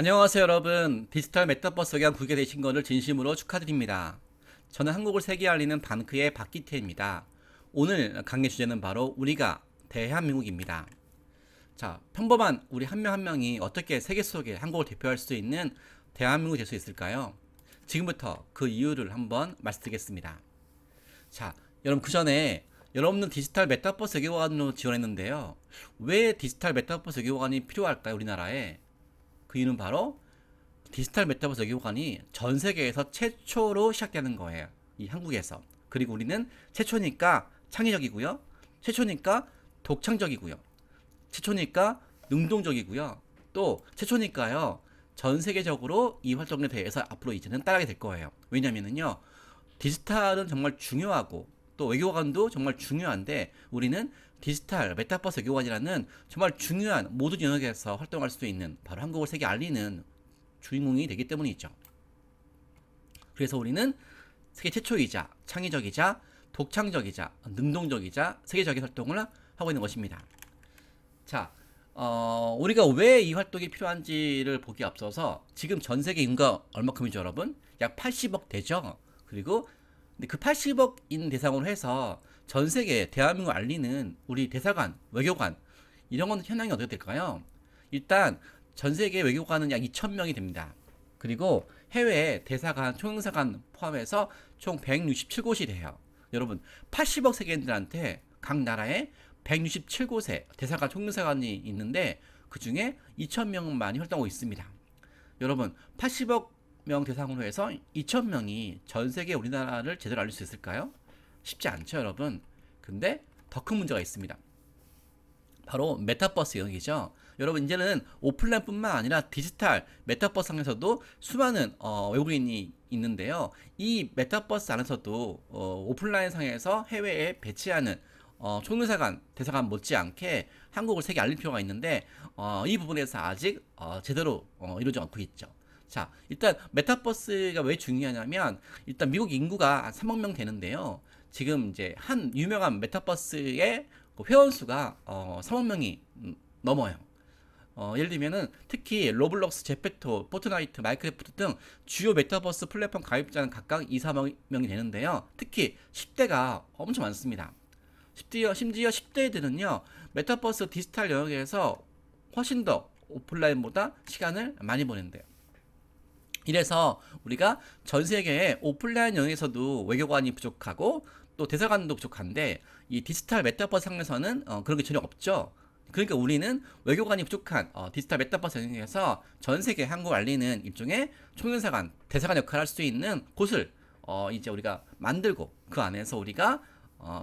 안녕하세요 여러분. 디지털 메타버스 경 구게 되신 것을 진심으로 축하드립니다. 저는 한국을 세계에 알리는 반크의 박기태입니다. 오늘 강의 주제는 바로 우리가 대한민국입니다. 자, 평범한 우리 한 명 한 명이 어떻게 세계 속에 한국을 대표할 수 있는 대한민국이 될 수 있을까요? 지금부터 그 이유를 한번 말씀드리겠습니다. 자, 여러분 그 전에 여러분은 디지털 메타버스 외교관으로 지원했는데요. 왜 디지털 메타버스 외교관이 필요할까요, 우리나라에? 그 이유는 바로 디지털 메타버스 외교관이 전 세계에서 최초로 시작되는 거예요. 이 한국에서. 그리고 우리는 최초니까 창의적이고요. 최초니까 독창적이고요. 최초니까 능동적이고요. 또 최초니까요. 전 세계적으로 이 활동에 대해서 앞으로 이제는 따르게 될 거예요. 왜냐면은요. 디지털은 정말 중요하고 또 외교관도 정말 중요한데 우리는 디지털 메타버스 외교관이라는 정말 중요한 모든 영역에서 활동할 수 있는 바로 한국을 세계에 알리는 주인공이 되기 때문이죠. 그래서 우리는 세계 최초이자 창의적이자 독창적이자 능동적이자 세계적인 활동을 하고 있는 것입니다. 자, 우리가 왜 이 활동이 필요한지를 보기 앞서서 지금 전 세계 인구가 얼마큼이죠, 여러분? 약 80억 되죠? 그리고 근데 그 80억인 대상으로 해서 전 세계 대한민국을 알리는 우리 대사관, 외교관 이런 건 현황이 어떻게 될까요? 일단 전 세계 외교관은 약 2,000명이 됩니다. 그리고 해외 대사관, 총영사관 포함해서 총 167곳이 돼요. 여러분 80억 세계인들한테 각 나라에 167곳의 대사관, 총영사관이 있는데 그 중에 2,000명만이 활동하고 있습니다. 여러분 80억 명 대상으로 해서 2,000명이 전 세계 우리나라를 제대로 알릴 수 있을까요? 쉽지 않죠, 여러분. 근데 더 큰 문제가 있습니다. 바로 메타버스 영역이죠. 여러분 이제는 오프라인뿐만 아니라 디지털 메타버스 상에서도 수많은 외국인이 있는데요. 이 메타버스 안에서도 오프라인 상에서 해외에 배치하는 총영사관, 대사관 못지않게 한국을 세계에 알릴 필요가 있는데 이 부분에서 아직 제대로 이루어지지 않고 있죠. 자, 일단 메타버스가 왜 중요하냐면 일단 미국 인구가 한 3억 명 되는데요. 지금 이제 한 유명한 메타버스의 그 회원 수가 3억 명이 넘어요. 예를 들면은 특히 로블록스, 제페토, 포트나이트, 마인크래프트 등 주요 메타버스 플랫폼 가입자는 각각 2, 3억 명이 되는데요. 특히 10대가 엄청 많습니다. 심지어 10대들은요. 메타버스 디지털 영역에서 훨씬 더 오프라인보다 시간을 많이 보낸대요. 이래서 우리가 전 세계의 오프라인 영역에서도 외교관이 부족하고 또 대사관도 부족한데 이 디지털 메타버스 상에서는 그런 게 전혀 없죠. 그러니까 우리는 외교관이 부족한 디지털 메타버스 영역에서 전 세계 한국을 알리는 일종의 총영사관, 대사관 역할을 할 수 있는 곳을 이제 우리가 만들고 그 안에서 우리가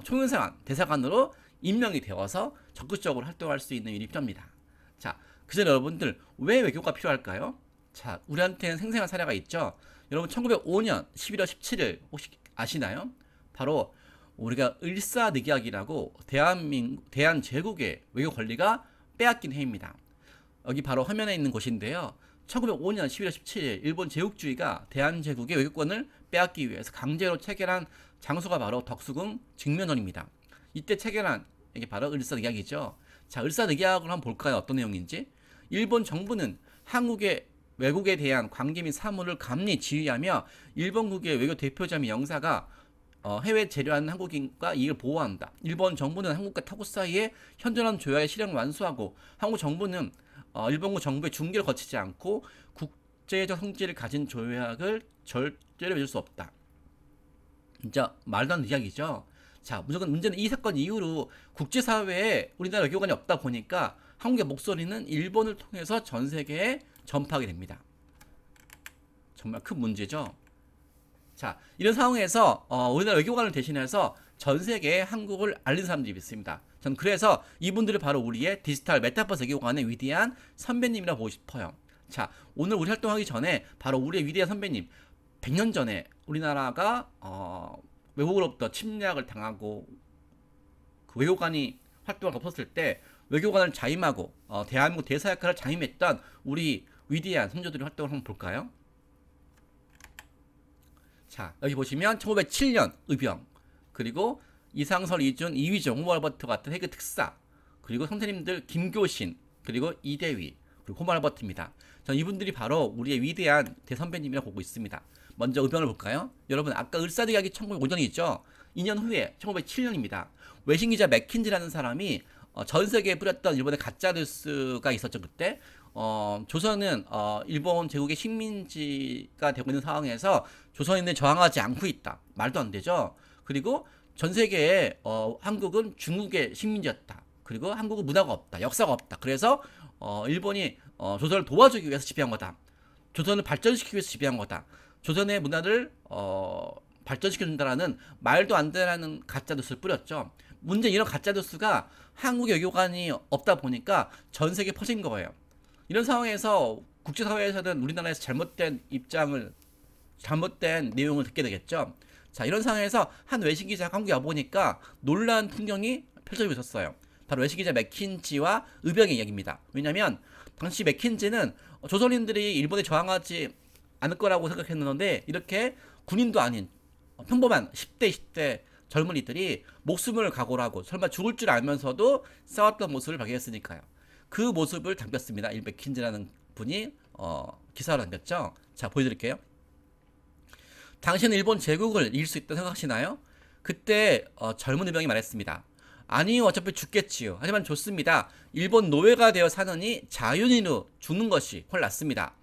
총영사관, 대사관으로 임명이 되어서 적극적으로 활동할 수 있는 일이 필요합니다. 자, 그전에 여러분들 왜 외교가 필요할까요? 자, 우리한테는 생생한 사례가 있죠. 여러분 1905년 11월 17일 혹시 아시나요? 바로 우리가 을사늑약이라고 대한제국의 외교 권리가 빼앗긴 해입니다. 여기 바로 화면에 있는 곳인데요. 1905년 11월 17일 일본 제국주의가 대한제국의 외교권을 빼앗기 위해서 강제로 체결한 장소가 바로 덕수궁 직면원입니다. 이때 체결한 이게 바로 을사늑약이죠. 자, 을사늑약을 한번 볼까요? 어떤 내용인지. 일본 정부는 한국의 외국에 대한 관계 및 사무를 감리 지휘하며 일본국의 외교 대표자 및 영사가 해외 재료하는 한국인과 이익을 보호한다. 일본 정부는 한국과 타국 사이에 현존한 조약의 실행을 완수하고 한국 정부는 일본국 정부의 중개를 거치지 않고 국제적 성질을 가진 조약을 절대로 맺을 수 없다. 진짜 말도 안 되는 이야기죠. 자, 문제는 이 사건 이후로 국제사회에 우리나라 외교관이 없다 보니까 한국의 목소리는 일본을 통해서 전 세계에 전파하게 됩니다. 정말 큰 문제죠. 자, 이런 상황에서 우리나라 외교관을 대신해서 전 세계에 한국을 알린 사람들이 있습니다. 전 그래서 이분들을 바로 우리의 디지털 메타버스 외교관의 위대한 선배님이라 보고 싶어요. 자, 오늘 우리 활동하기 전에 바로 우리의 위대한 선배님 100년 전에 우리나라가 외국으로부터 침략을 당하고 그 외교관이 활동을 덮었을 때 외교관을 자임하고 대한민국 대사 역할을 자임했던 우리 위대한 선조들의 활동을 한번 볼까요? 자, 여기 보시면 1907년 의병, 그리고 이상설, 이준, 이휘종, 홍보알버트 같은 해그 특사, 그리고 선생님들 김교신, 그리고 이대휘, 그리고 홈 알버트입니다. 전 이분들이 바로 우리의 위대한 대선배님이라고 보고 있습니다. 먼저 의병을 볼까요? 여러분 아까 을사대각이 1905년이죠. 2년 후에 1907년입니다. 외신기자 맥킨지라는 사람이 전 세계에 뿌렸던 일본의 가짜뉴스가 있었죠. 그때 조선은 일본 제국의 식민지가 되고 있는 상황에서 조선인들이 저항하지 않고 있다. 말도 안 되죠. 그리고 전 세계에 한국은 중국의 식민지였다. 그리고 한국은 문화가 없다. 역사가 없다. 그래서 일본이 조선을 도와주기 위해서 지배한 거다. 조선을 발전시키기 위해서 지배한 거다. 조선의 문화를 발전시켜준다라는 말도 안 되는 가짜뉴스를 뿌렸죠. 문제는 이런 가짜뉴스가 한국의 외교관이 없다 보니까 전 세계에 퍼진 거예요. 이런 상황에서 국제사회에서는 우리나라에서 잘못된 내용을 듣게 되겠죠. 자, 이런 상황에서 한 외신기자가 한국에 와보니까 놀라운 풍경이 펼쳐지고 있었어요. 바로 외신기자 맥킨지와 의병의 이야기입니다. 왜냐하면 당시 맥킨지는 조선인들이 일본에 저항하지 않을 거라고 생각했는데 이렇게 군인도 아닌 평범한 10대, 20대 젊은이들이 목숨을 각오로 하고 설마 죽을 줄 알면서도 싸웠던 모습을 발견했으니까요. 그 모습을 담겼습니다. 이 맥킨지라는 분이 기사로 남겼죠. 자, 보여드릴게요. 당신은 일본 제국을 이길 수 있다고 생각하시나요? 그때 젊은 의병이 말했습니다. 아니요, 어차피 죽겠지요. 하지만 좋습니다. 일본 노예가 되어 사느니 자유인으로 죽는 것이 훨 낫습니다.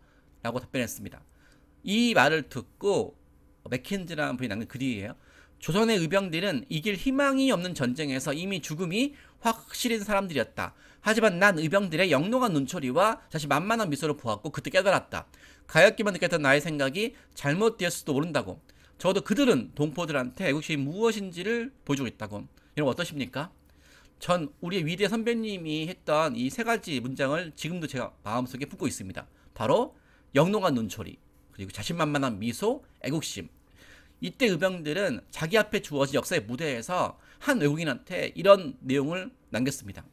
라고 답변했습니다. 이 말을 듣고 맥킨지라는 분이 남긴 글이에요. 조선의 의병들은 이길 희망이 없는 전쟁에서 이미 죽음이 확실한 사람들이었다. 하지만 난 의병들의 영롱한 눈초리와 자신만만한 미소를 보았고 그때 깨달았다. 가엾게만 느꼈던 나의 생각이 잘못되었을지도 모른다고. 적어도 그들은 동포들한테 애국심이 무엇인지를 보여주고 있다고. 여러분 어떠십니까? 전 우리의 위대 선배님이 했던 이 세 가지 문장을 지금도 제가 마음속에 품고 있습니다. 바로 영롱한 눈초리, 그리고 자신만만한 미소, 애국심. 이때 의병들은 자기 앞에 주어진 역사의 무대에서 한 외국인한테 이런 내용을 남겼습니다.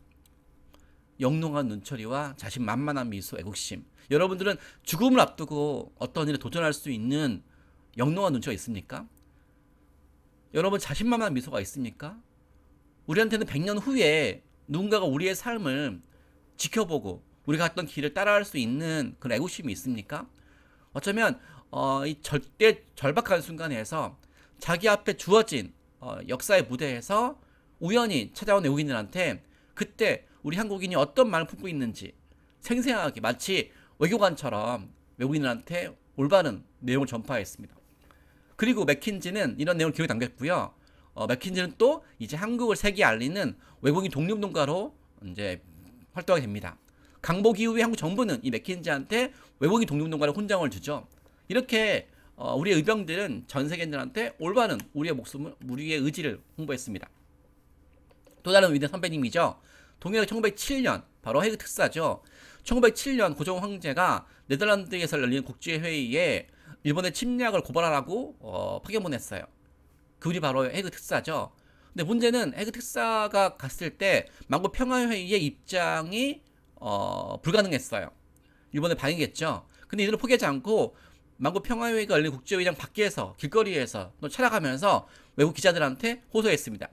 영롱한 눈초리와 자신만만한 미소, 애국심. 여러분들은 죽음을 앞두고 어떤 일에 도전할 수 있는 영롱한 눈초리가 있습니까? 여러분 자신만만한 미소가 있습니까? 우리한테는 100년 후에 누군가가 우리의 삶을 지켜보고 우리가 갔던 길을 따라갈 수 있는 그런 애국심이 있습니까? 어쩌면 이 절박한 순간에서 자기 앞에 주어진 역사의 무대에서 우연히 찾아온 외국인들한테 그때 우리 한국인이 어떤 마음을 품고 있는지 생생하게 마치 외교관처럼 외국인들한테 올바른 내용을 전파했습니다. 그리고 맥킨지는 이런 내용을 기록에 남겼고요. 맥킨지는 또 이제 한국을 세계에 알리는 외국인 독립운동가로 이제 활동하게 됩니다. 강복 이후에 한국 정부는 이 맥킨지한테 외국인 독립운동가를 훈장을 주죠. 이렇게 우리의 의병들은 전 세계인들한테 올바른 우리의 목숨을, 우리의 의지를 홍보했습니다. 또 다른 위대한 선배님이죠. 동해가 1907년 바로 헤그 특사죠. 1907년 고종 황제가 네덜란드에서 열린 국제회의에 일본의 침략을 고발하라고 파견 보냈어요. 그분이 바로 헤그 특사죠. 근데 문제는 헤그 특사가 갔을 때 만국 평화회의의 입장이 불가능했어요. 일본의 방해겠죠. 근데 이들은 포기하지 않고 만국 평화회의가 열린 국제회의장 밖에서 길거리에서 또 찾아가면서 외국 기자들한테 호소했습니다.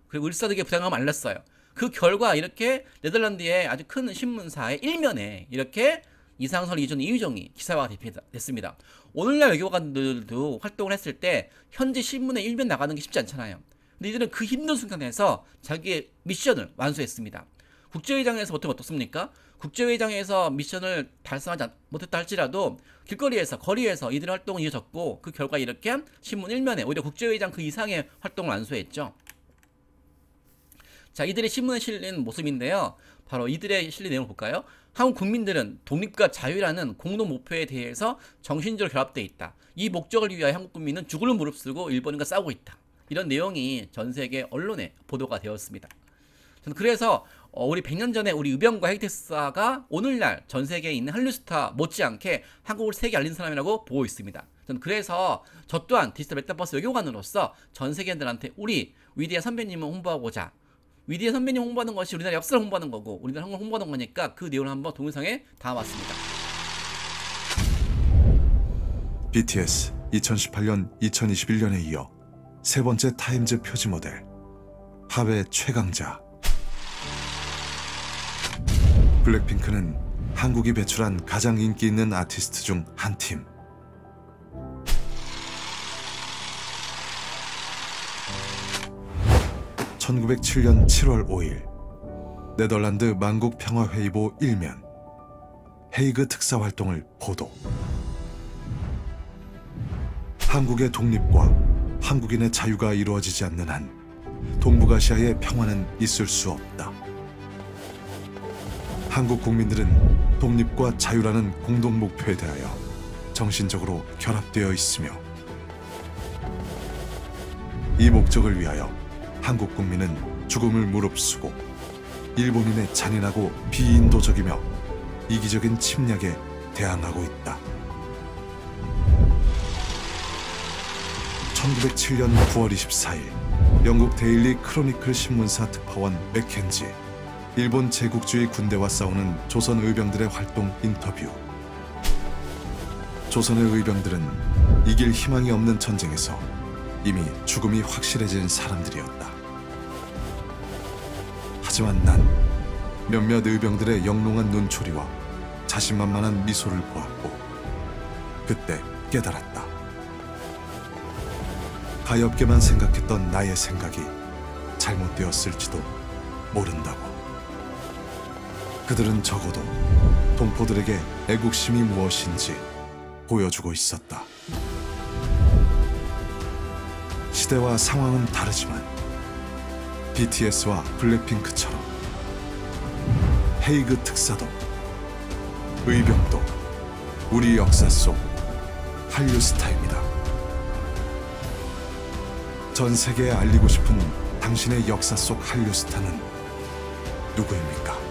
그리고 을사득의 부담감을 알렸어요. 그 결과 이렇게 네덜란드의 아주 큰 신문사의 일면에 이렇게 이상설, 이준, 이휘종이 기사화가 됐습니다. 오늘날 외교관들도 활동을 했을 때 현지 신문에 일면 나가는 게 쉽지 않잖아요. 근데 이들은 그 힘든 순간에서 자기의 미션을 완수했습니다. 국제회의장에서 보통 어떻습니까? 국제회의장에서 미션을 달성하지 못했다 할지라도 길거리에서, 거리에서 이들의 활동은 이어졌고 그 결과 이렇게 신문 일면에 오히려 국제회의장 그 이상의 활동을 완수했죠. 자, 이들의 신문에 실린 모습인데요. 바로 이들의 실린 내용을 볼까요? 한국 국민들은 독립과 자유라는 공동 목표에 대해서 정신적으로 결합되어 있다. 이 목적을 위하여 한국 국민은 죽을 무릅쓰고 일본인과 싸우고 있다. 이런 내용이 전 세계 언론에 보도가 되었습니다. 저는 그래서 우리 100년 전에 우리 의병과 헤이텍사가 오늘날 전 세계에 있는 한류스타 못지않게 한국을 세계에 알린 사람이라고 보고 있습니다. 저는 그래서 저 또한 디지털 메타버스 외교관으로서 전 세계인들한테 우리 위대한 선배님을 홍보하고자, 위대한 선배님 홍보하는 것이 우리나라 역사를 홍보하는 거고 우리나라 한국을 홍보하는 거니까 그 내용을 한번 동영상에 담아봤습니다. BTS 2018년 2021년에 이어 세 번째 타임즈 표지 모델 하회 최강자 블랙핑크는 한국이 배출한 가장 인기 있는 아티스트 중 한 팀. (1907년 7월 5일) 네덜란드 만국평화회의보 1면 헤이그 특사활동을 보도. 한국의 독립과 한국인의 자유가 이루어지지 않는 한 동북아시아의 평화는 있을 수 없다. 한국 국민들은 독립과 자유라는 공동 목표에 대하여 정신적으로 결합되어 있으며 이 목적을 위하여 한국 국민은 죽음을 무릅쓰고 일본인의 잔인하고 비인도적이며 이기적인 침략에 대항하고 있다. 1907년 9월 24일 영국 데일리 크로니클 신문사 특파원 맥켄지, 일본 제국주의 군대와 싸우는 조선 의병들의 활동 인터뷰. 조선의 의병들은 이길 희망이 없는 전쟁에서 이미 죽음이 확실해진 사람들이었다. 하지만 난 몇몇 의병들의 영롱한 눈초리와 자신만만한 미소를 보았고 그때 깨달았다. 가엾게만 생각했던 나의 생각이 잘못되었을지도 모른다고. 그들은 적어도 동포들에게 애국심이 무엇인지 보여주고 있었다. 시대와 상황은 다르지만 BTS와 블랙핑크처럼 헤이그 특사도 의병도 우리 역사 속 한류 스타입니다. 전 세계에 알리고 싶은 당신의 역사 속 한류 스타는 누구입니까?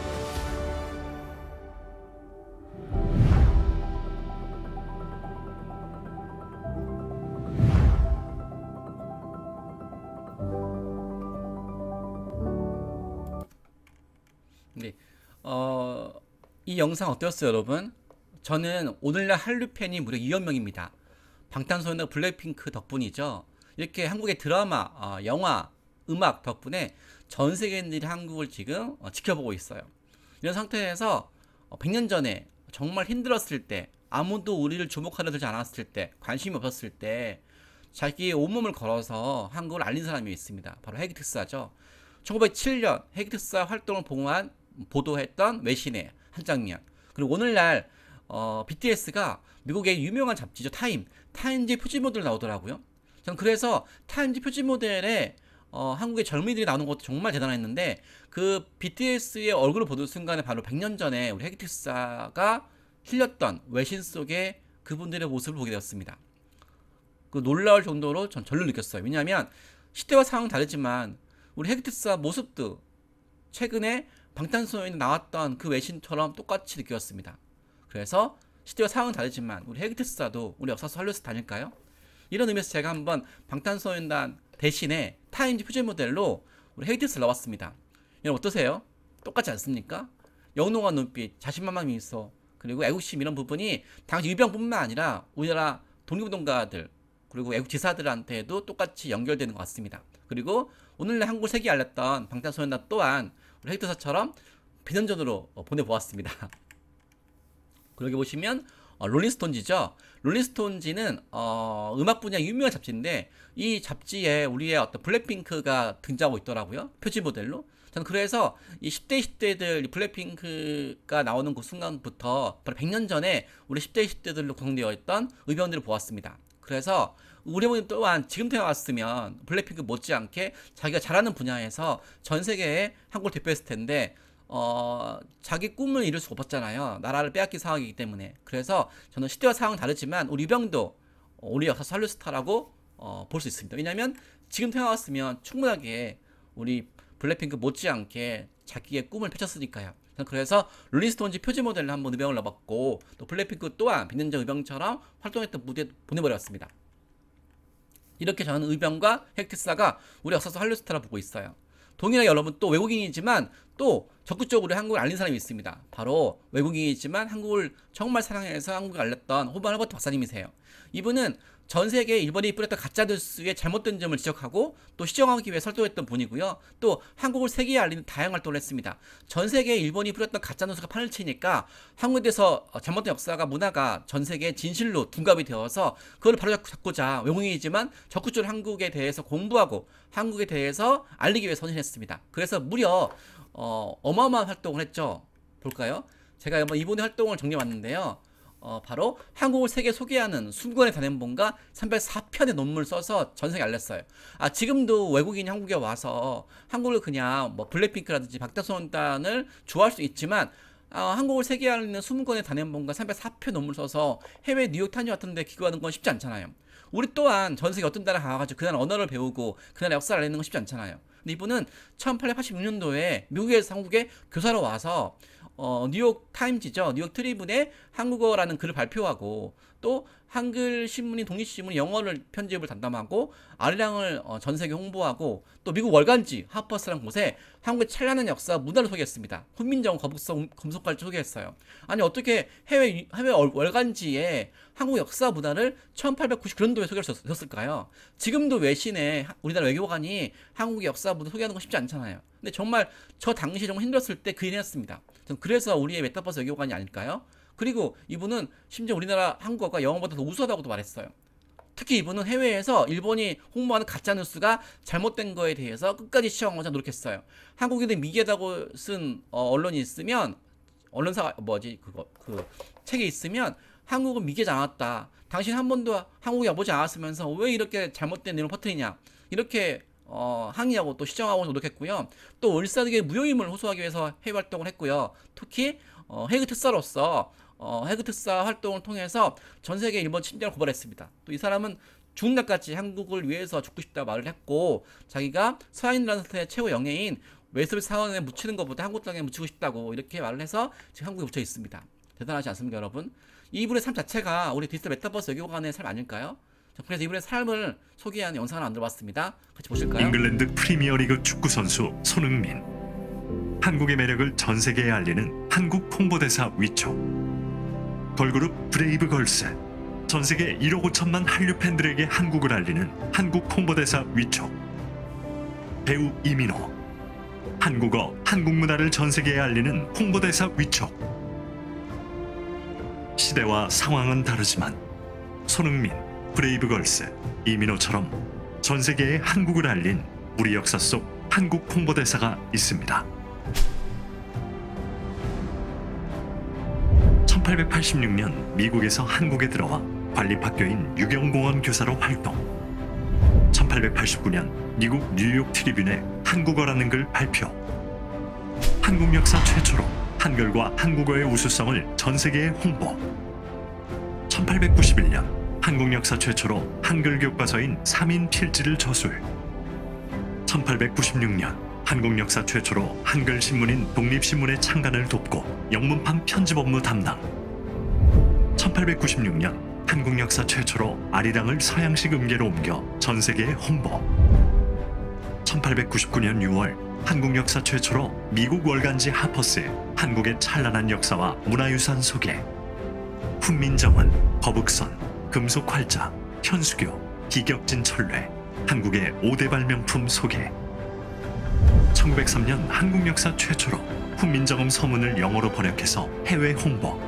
네, 이 영상 어땠어요, 여러분? 저는 오늘날 한류 팬이 무려 2억 명입니다. 방탄소년단 블랙핑크 덕분이죠. 이렇게 한국의 드라마, 영화, 음악 덕분에 전 세계인들이 한국을 지금 지켜보고 있어요. 이런 상태에서 100년 전에 정말 힘들었을 때, 아무도 우리를 주목하려 들지 않았을 때, 관심이 없었을 때 자기의 온몸을 걸어서 한국을 알린 사람이 있습니다. 바로 헤이그 특사죠. 1907년 헤이그 특사 활동을 보도했던 외신의 한 장면. 그리고 오늘날 BTS가 미국의 유명한 잡지죠. 타임지 표지 모델 나오더라고요. 전 그래서 타임지 표지 모델에 한국의 젊은이들이 나오는 것도 정말 대단했는데 그 BTS의 얼굴을 보는 순간에 바로 100년 전에 우리 헤이그 특사가 실렸던 외신 속에 그분들의 모습을 보게 되었습니다. 그 놀라울 정도로 전 절로 느꼈어요. 왜냐하면 시대와 상황은 다르지만 우리 헤이그 특사 모습도 최근에 방탄소년단에 나왔던 그 외신처럼 똑같이 느꼈습니다. 그래서 시대와 상황은 다르지만 우리 헤이그 특사도 우리 역사 속 한류 스타 아닐까요? 이런 의미에서 제가 한번 방탄소년단 대신에 타임지 표지 모델로 우리 헤이그 특사를 넣어봤습니다. 여러분 어떠세요? 똑같지 않습니까? 영롱한 눈빛, 자신만만한 미소, 그리고 애국심 이런 부분이 당시 유병뿐만 아니라 우리나라 독립운동가들 그리고 애국지사들한테도 똑같이 연결되는 것 같습니다. 그리고 오늘날 한국을 세계에 알렸던 방탄소년단 또한 우리 헤이그 특사처럼 비전전으로 보내보았습니다. 그리고 여기 보시면 롤링스톤지죠. 롤링스톤지는 음악 분야 유명한 잡지인데 이 잡지에 우리의 어떤 블랙핑크가 등장하고 있더라고요. 표지 모델로. 저는 그래서 이 10대 20대들 블랙핑크가 나오는 그 순간부터 바로 100년 전에 우리 10대 20대들로 구성되어 있던 의병들을 보았습니다. 그래서 우리 어머니 또한 지금 태어났으면 블랙핑크 못지않게 자기가 잘하는 분야에서 전 세계에 한국을 대표했을 텐데 자기 꿈을 이룰 수 없었잖아요. 나라를 빼앗긴 상황이기 때문에. 그래서 저는 시대와 상황은 다르지만 우리 유병도 우리 역사 속 한류 스타라고 볼 수 있습니다. 왜냐하면 지금 태어났으면 충분하게 우리 블랙핑크 못지않게 자기의 꿈을 펼쳤으니까요. 그래서 롤링스톤지 표지 모델로 한번 의병을 넣어봤고 또 블랙핑크 또한 100년 전 의병처럼 활동했던 무대에 보내버렸습니다. 이렇게 저는 의병과 헤이그 특사가 우리 역사 속 한류 스타라 보고 있어요. 동일하게 여러분 또 외국인이지만 또 적극적으로 한국을 알린 사람이 있습니다. 바로 외국인이지만 한국을 정말 사랑해서 한국을 알렸던 호반 허버트 박사님이세요. 이분은 전 세계에 일본이 뿌렸던 가짜뉴스의 잘못된 점을 지적하고 또 시정하기 위해 설득했던 분이고요. 또 한국을 세계에 알리는 다양한 활동을 했습니다. 전 세계에 일본이 뿌렸던 가짜뉴스가 판을 치니까 한국에 대해서 잘못된 역사가 문화가 전 세계에 진실로 둔갑이 되어서 그걸 바로잡고자 외국인이지만 적극적으로 한국에 대해서 공부하고 한국에 대해서 알리기 위해 선신했습니다. 그래서 무려 어마어마한 활동을 했죠. 볼까요? 제가 이번에 활동을 정리해왔는데요. 바로 한국을 세계에 소개하는 20권의 단행본과 304편의 논문을 써서 전 세계에 알렸어요. 지금도 외국인이 한국에 와서 한국을 그냥 뭐 블랙핑크라든지 박태선단을 좋아할 수 있지만 한국을 세계에 알리는 20권의 단행본과 304편 논문을 써서 해외 뉴욕 타임즈 같은 데 기고하는 건 쉽지 않잖아요. 우리 또한 전 세계 어떤 나라 가가지고 그 나라 언어를 배우고 그 나라 역사를 알리는 건 쉽지 않잖아요. 근데 이분은 1886년도에 미국에서 한국에 교사로 와서 뉴욕 타임즈죠. 뉴욕 트리뷴에 한국어라는 글을 발표하고 또 한글 신문인 독립신문이 영어를 편집을 담당하고 아리랑을 전 세계 홍보하고 또 미국 월간지 하퍼스라는 곳에 한국의 찬란한 역사 문화를 소개했습니다. 훈민정 거북선 검속갈지 소개했어요. 아니 어떻게 해외 월간지에 한국 역사 문화를 1899년도에 소개할 수 있었을까요? 지금도 외신에 우리나라 외교관이 한국의 역사 문화 소개하는 건 쉽지 않잖아요. 근데 정말 저 당시 정말 힘들었을 때 그 일을 했습니다. 그래서 우리의 메타버스 외교관이 아닐까요? 그리고 이분은 심지어 우리나라 한국어가 영어보다 더 우수하다고도 말했어요. 특히 이분은 해외에서 일본이 홍보하는 가짜뉴스가 잘못된 거에 대해서 끝까지 시정하고자 노력했어요. 한국인들 미개하다고 쓴 언론이 있으면 언론사가 그 책이 있으면 한국은 미개하지 않았다. 당신 한 번도 한국에 와보지 않았으면서 왜 이렇게 잘못된 내용을 퍼뜨리냐. 이렇게 항의하고 또 시정하고 노력했고요. 또 을사득의 무효임을 호소하기 위해서 해외 활동을 했고요. 특히 해그 특사로서 해그 특사 활동을 통해서 전 세계 일본 침략을 고발했습니다. 또 이 사람은 죽는 날까지 한국을 위해서 죽고 싶다고 말을 했고 자기가 서한인란스의 최고 영예인 웨스트 사원에 묻히는 것보다 한국 땅에 묻히고 싶다고 이렇게 말을 해서 지금 한국에 묻혀 있습니다. 대단하지 않습니까, 여러분? 이분의 삶 자체가 우리 디지털 메타버스 외교관의 삶 아닐까요? 그래서 이분의 삶을 소개하는 영상을 만들어봤습니다. 같이 보실까요? 잉글랜드 프리미어리그 축구 선수 손흥민. 한국의 매력을 전 세계에 알리는 한국 홍보대사 위촉. 걸그룹 브레이브 걸스. 전 세계 1억 5천만 한류 팬들에게 한국을 알리는 한국 홍보대사 위촉. 배우 이민호. 한국어, 한국 문화를 전 세계에 알리는 홍보대사 위촉. 시대와 상황은 다르지만 손흥민, 브레이브걸스, 이민호처럼 전 세계에 한국을 알린 우리 역사 속 한국 홍보대사가 있습니다. 1886년 미국에서 한국에 들어와 관립학교인 유경공원 교사로 활동. 1889년 미국 뉴욕 트리뷴에 한국어라는 글 발표. 한국 역사 최초로 한글과 한국어의 우수성을 전 세계에 홍보. 1891년 한국 역사 최초로 한글 교과서인 3인 필지를 저술. 1896년 한국 역사 최초로 한글 신문인 독립신문의 창간을 돕고 영문판 편집 업무 담당. 1896년 한국 역사 최초로 아리랑을 서양식 음계로 옮겨 전 세계에 홍보. 1899년 6월 한국 역사 최초로 미국 월간지 하퍼스에 한국의 찬란한 역사와 문화유산 소개. 훈민정음, 거북선, 금속활자, 현수교, 기격진 철례, 한국의 5대 발명품 소개. 1903년 한국 역사 최초로 훈민정음 서문을 영어로 번역해서 해외 홍보.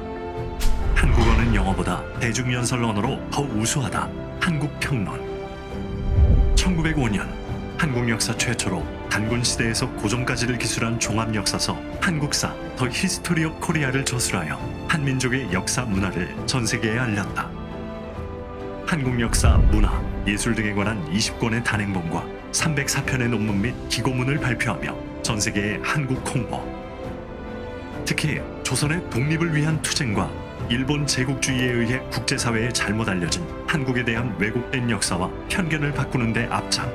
한국어는 영어보다 대중연설 언어로 더 우수하다. 한국평론. 1905년 한국 역사 최초로 단군 시대에서 고종까지를 기술한 종합역사서 한국사 더 히스토리 오브 코리아를 저술하여 한민족의 역사 문화를 전 세계에 알렸다. 한국 역사, 문화, 예술 등에 관한 20권의 단행본과 304편의 논문 및 기고문을 발표하며 전 세계의 한국 홍보. 특히 조선의 독립을 위한 투쟁과 일본 제국주의에 의해 국제사회에 잘못 알려진 한국에 대한 왜곡된 역사와 편견을 바꾸는 데 앞장.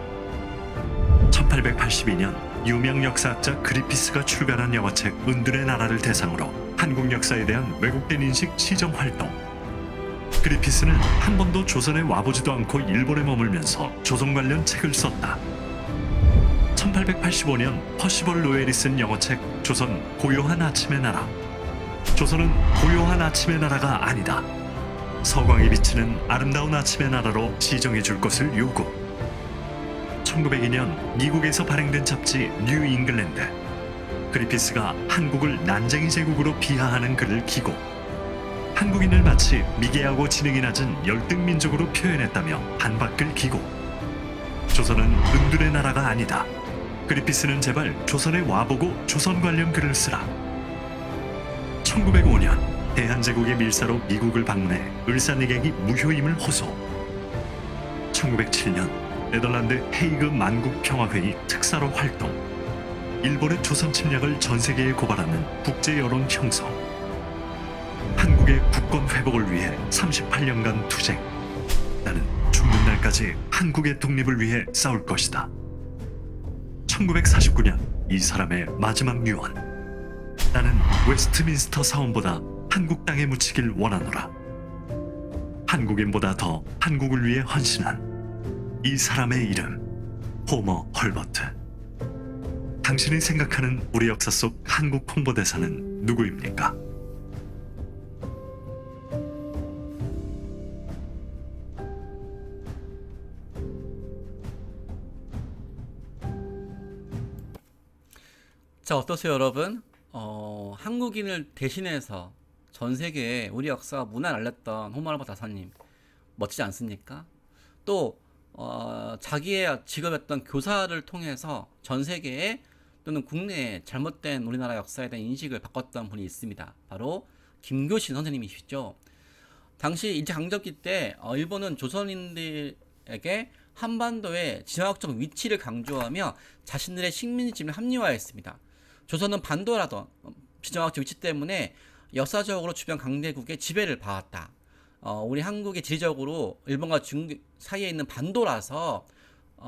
1882년 유명 역사학자 그리피스가 출간한 영어책 은둔의 나라를 대상으로 한국 역사에 대한 왜곡된 인식 시정 활동. 그리피스는 한 번도 조선에 와보지도 않고 일본에 머물면서 조선 관련 책을 썼다. 1885년 퍼시벌 노엘이 쓴 영어책 조선 고요한 아침의 나라. 조선은 고요한 아침의 나라가 아니다. 서광이 비치는 아름다운 아침의 나라로 지정해 줄 것을 요구. 1902년 미국에서 발행된 잡지 뉴 잉글랜드. 그리피스가 한국을 난쟁이 제국으로 비하하는 글을 기고 한국인을 마치 미개하고 지능이 낮은 열등민족으로 표현했다며 반박글 기고 조선은 은둔의 나라가 아니다. 그리피스는 제발 조선에 와보고 조선 관련 글을 쓰라. 1905년 대한제국의 밀사로 미국을 방문해 을사늑약이 무효임을 호소. 1907년 네덜란드 헤이그 만국평화회의 특사로 활동. 일본의 조선 침략을 전 세계에 고발하는 국제 여론 형성. 한국의 국권 회복을 위해 38년간 투쟁. 나는 죽는 날까지 한국의 독립을 위해 싸울 것이다. 1949년 이 사람의 마지막 유언. 나는 웨스트민스터 사원보다 한국 땅에 묻히길 원하노라. 한국인보다 더 한국을 위해 헌신한 이 사람의 이름 호머 헐버트. 당신이 생각하는 우리 역사 속 한국 홍보대사는 누구입니까? 자, 어떠세요, 여러분? 한국인을 대신해서 전 세계에 우리 역사와 문화를 알렸던 호머르버 다사님 멋지지 않습니까? 또 자기의 직업이었던 교사를 통해서 전 세계에 또는 국내에 잘못된 우리나라 역사에 대한 인식을 바꿨던 분이 있습니다. 바로 김교신 선생님이시죠. 당시 일제 강점기 때 일본은 조선인들에게 한반도의 지정학적 위치를 강조하며 자신들의 식민지를 합리화했습니다. 조선은 반도라던 지정학적 위치 때문에 역사적으로 주변 강대국의 지배를 받았다. 우리 한국이 지리적으로 일본과 중국 사이에 있는 반도라서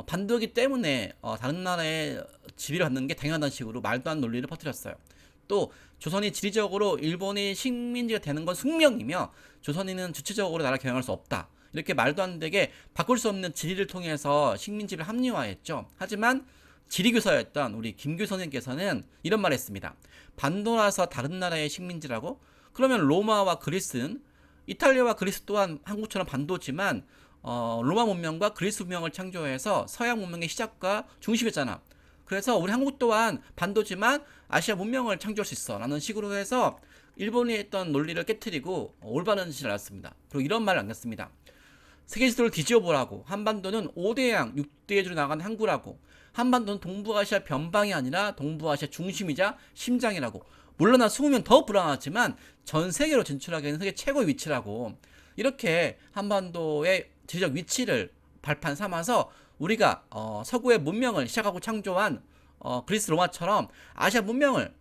반도이기 때문에 다른 나라의 지배를 받는 게 당연하다는 식으로 말도 안 논리를 퍼뜨렸어요. 또 조선이 지리적으로 일본의 식민지가 되는 건 숙명이며 조선인은 주체적으로 나라를 경영할 수 없다. 이렇게 말도 안 되게 바꿀 수 없는 지리를 통해서 식민지를 합리화했죠. 하지만 지리교사였던 우리 김규 선생님께서는 이런 말을 했습니다. 반도라서 다른 나라의 식민지라고? 그러면 로마와 그리스는 이탈리아와 그리스 또한 한국처럼 반도지만 로마 문명과 그리스 문명을 창조해서 서양 문명의 시작과 중심이었잖아. 그래서 우리 한국 또한 반도지만 아시아 문명을 창조할 수 있어 라는 식으로 해서 일본이 했던 논리를 깨트리고 올바른 지시를 알았습니다. 그리고 이런 말을 남겼습니다. 세계 지도를 뒤집어 보라고. 한반도는 5대양 6대주로 나가는 항구라고. 한반도는 동부아시아 변방이 아니라 동부아시아 중심이자 심장이라고. 물론 나 숨으면 더 불안하지만 전 세계로 진출하기에는 세계 최고의 위치라고. 이렇게 한반도의 지리적 위치를 발판 삼아서 우리가 서구의 문명을 시작하고 창조한 그리스 로마처럼 아시아 문명을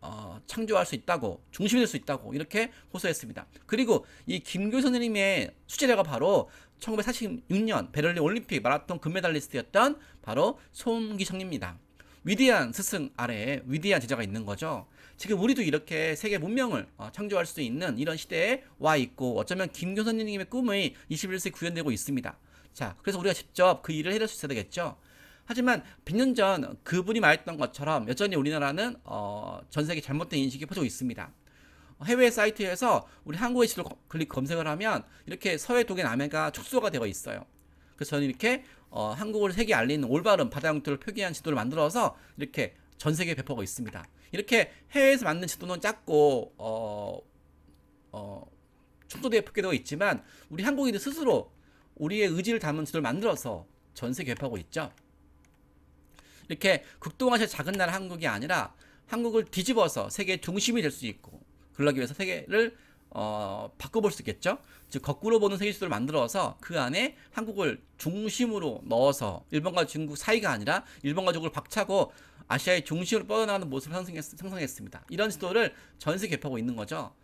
창조할 수 있다고, 중심이 될 수 있다고 이렇게 호소했습니다. 그리고 이 김교 선생님의 수제자가 바로 1946년 베를린 올림픽 마라톤 금메달리스트였던 바로 손기성입니다. 위대한 스승 아래에 위대한 제자가 있는 거죠. 지금 우리도 이렇게 세계 문명을 창조할 수 있는 이런 시대에 와 있고 어쩌면 김교 선생님의 꿈이 21세기 구현되고 있습니다. 자, 그래서 우리가 직접 그 일을 해낼 수 있어야 되겠죠. 하지만 100년 전 그분이 말했던 것처럼 여전히 우리나라는 전 세계 잘못된 인식이 퍼지고 있습니다. 해외 사이트에서 우리 한국의 지도를 클릭 검색을 하면 이렇게 서해, 동해, 남해가 축소가 되어 있어요. 그래서 저는 이렇게 한국을 세계에 알리는 올바른 바다 영토를 표기한 지도를 만들어서 이렇게 전 세계에 배포하고 있습니다. 이렇게 해외에서 만든 지도는 작고 축소되어 표기되어 있지만 우리 한국인들 스스로 우리의 의지를 담은 지도를 만들어서 전 세계에 배포하고 있죠. 이렇게 극동아시아 작은 나라 한국이 아니라 한국을 뒤집어서 세계의 중심이 될 수 있고 그러기 위해서 세계를 바꿔볼 수 있겠죠. 즉 거꾸로 보는 세계 지도를 만들어서 그 안에 한국을 중심으로 넣어서 일본과 중국 사이가 아니라 일본과 중국을 박차고 아시아의 중심으로 뻗어나가는 모습을 상상했습니다. 이런 지도를 전 세계에 개표하고 있는 거죠.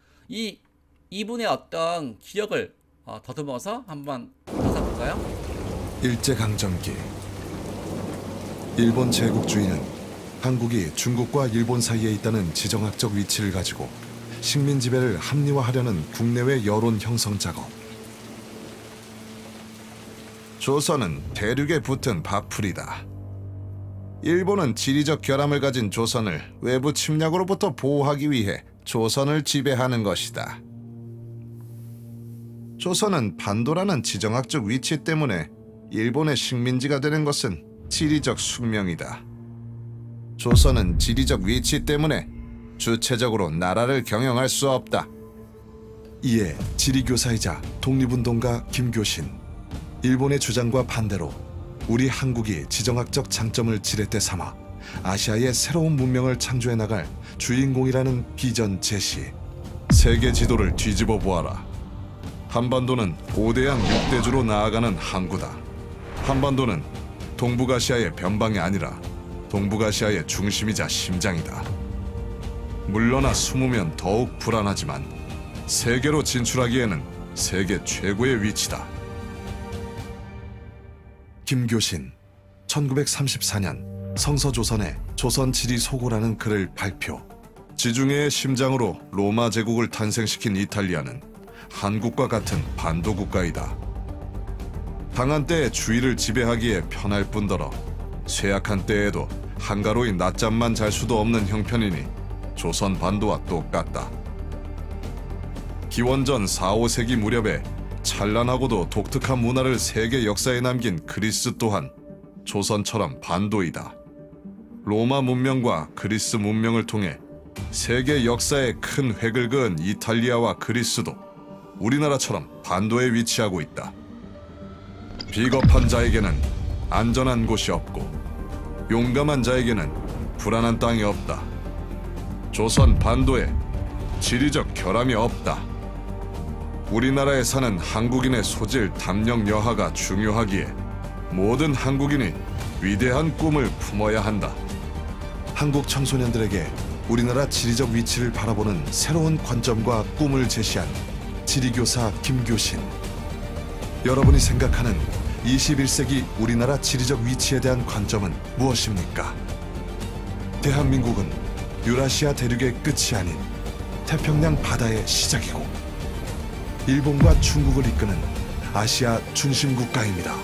이분의 어떤 기억을 더듬어서 한번 찾아볼까요? 일제강점기 일본 제국주의는 한국이 중국과 일본 사이에 있다는 지정학적 위치를 가지고 식민 지배를 합리화하려는 국내외 여론 형성 작업. 조선은 대륙에 붙은 밥풀이다. 일본은 지리적 결함을 가진 조선을 외부 침략으로부터 보호하기 위해 조선을 지배하는 것이다. 조선은 반도라는 지정학적 위치 때문에 일본의 식민지가 되는 것은 지리적 숙명이다. 조선은 지리적 위치 때문에 주체적으로 나라를 경영할 수 없다. 이에 지리교사이자 독립운동가 김교신, 일본의 주장과 반대로 우리 한국이 지정학적 장점을 지렛대 삼아 아시아의 새로운 문명을 창조해 나갈 주인공이라는 비전 제시. 세계 지도를 뒤집어 보아라. 한반도는 고대양 6대주로 나아가는 항구다. 한반도는 동북아시아의 변방이 아니라 동북아시아의 중심이자 심장이다. 물러나 숨으면 더욱 불안하지만 세계로 진출하기에는 세계 최고의 위치다. 김교신, 1934년 성서조선의 조선지리소고라는 글을 발표. 지중해의 심장으로 로마 제국을 탄생시킨 이탈리아는 한국과 같은 반도국가이다. 강한 때에 주위를 지배하기에 편할 뿐더러 쇠약한 때에도 한가로이 낮잠만 잘 수도 없는 형편이니 조선 반도와 똑같다. 기원전 4, 5세기 무렵에 찬란하고도 독특한 문화를 세계 역사에 남긴 그리스 또한 조선처럼 반도이다. 로마 문명과 그리스 문명을 통해 세계 역사에 큰 획을 그은 이탈리아와 그리스도 우리나라처럼 반도에 위치하고 있다. 비겁한 자에게는 안전한 곳이 없고 용감한 자에게는 불안한 땅이 없다. 조선 반도에 지리적 결함이 없다. 우리나라에 사는 한국인의 소질, 담력, 여하가 중요하기에 모든 한국인이 위대한 꿈을 품어야 한다. 한국 청소년들에게 우리나라 지리적 위치를 바라보는 새로운 관점과 꿈을 제시한 지리교사 김교신. 여러분이 생각하는 21세기 우리나라 지리적 위치에 대한 관점은 무엇입니까? 대한민국은 유라시아 대륙의 끝이 아닌 태평양 바다의 시작이고 일본과 중국을 이끄는 아시아 중심 국가입니다.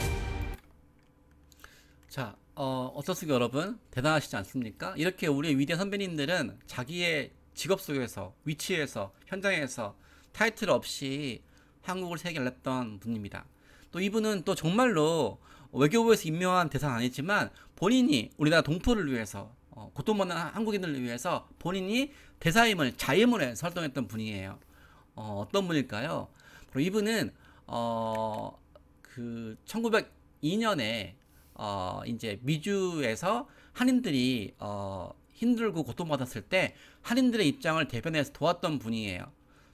자, 어떻습니까 여러분? 대단하시지 않습니까? 이렇게 우리의 위대한 선배님들은 자기의 직업 속에서, 위치에서, 현장에서 타이틀 없이 한국을 세계에 알렸던 분입니다. 또 이분은 또 정말로 외교부에서 임명한 대사는 아니지만 본인이 우리나라 동포를 위해서, 고통받는 한국인들을 위해서 본인이 대사임을 자임을 해서 활동했던 분이에요. 어떤 분일까요? 바로 이분은 그 1902년에 이제 미주에서 한인들이 힘들고 고통받았을 때 한인들의 입장을 대변해서 도왔던 분이에요.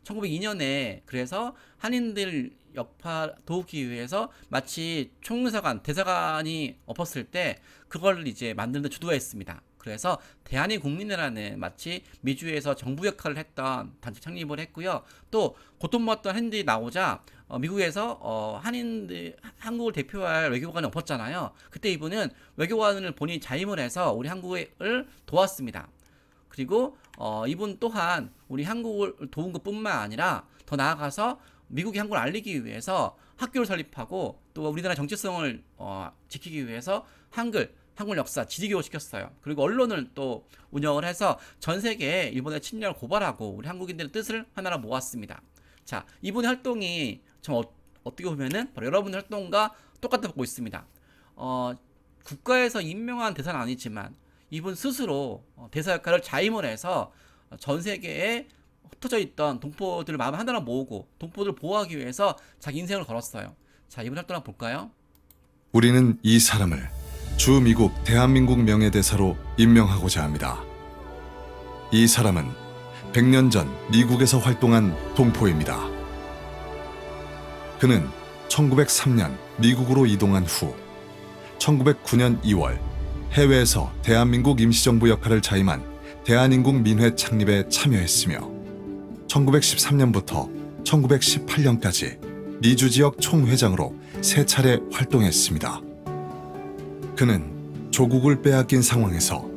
1902년에 그래서 한인들 역파 도우기 위해서 마치 총무사관, 대사관이 엎었을 때 그걸 이제 만드는 데 주도했습니다. 그래서 대한민국민회라는 마치 미주에서 정부 역할을 했던 단체 창립을 했고요. 또 고통받던 한인들이 나오자 미국에서 한국을 대표할 외교관이 엎었잖아요. 그때 이분은 외교관을 본인이 자임을 해서 우리 한국을 도왔습니다. 그리고 이분 또한 우리 한국을 도운 것뿐만 아니라 더 나아가서 미국이 한국을 알리기 위해서 학교를 설립하고 또 우리나라 정체성을 지키기 위해서 한글 역사 지리교육을 시켰어요. 그리고 언론을 또 운영을 해서 전 세계에 일본의 침략을 고발하고 우리 한국인들의 뜻을 하나로 모았습니다. 자, 이분의 활동이 좀 어떻게 보면은 바로 여러분의 활동과 똑같아 보고 있습니다. 국가에서 임명한 대사는 아니지만 이분 스스로 대사 역할을 자임을 해서 전 세계에 흩어져 있던 동포들을 마음 하나로 모으고 동포들을 보호하기 위해서 자기 인생을 걸었어요. 자, 이분 활동 한번 볼까요? 우리는 이 사람을 주 미국 대한민국 명예대사로 임명하고자 합니다. 이 사람은 100년 전 미국에서 활동한 동포입니다. 그는 1903년 미국으로 이동한 후 1909년 2월 해외에서 대한민국 임시정부 역할을 자임한 대한인국민회 창립에 참여했으며 1913년부터 1918년까지 미주지역 총회장으로 3차례 활동했습니다. 그는 조국을 빼앗긴 상황에서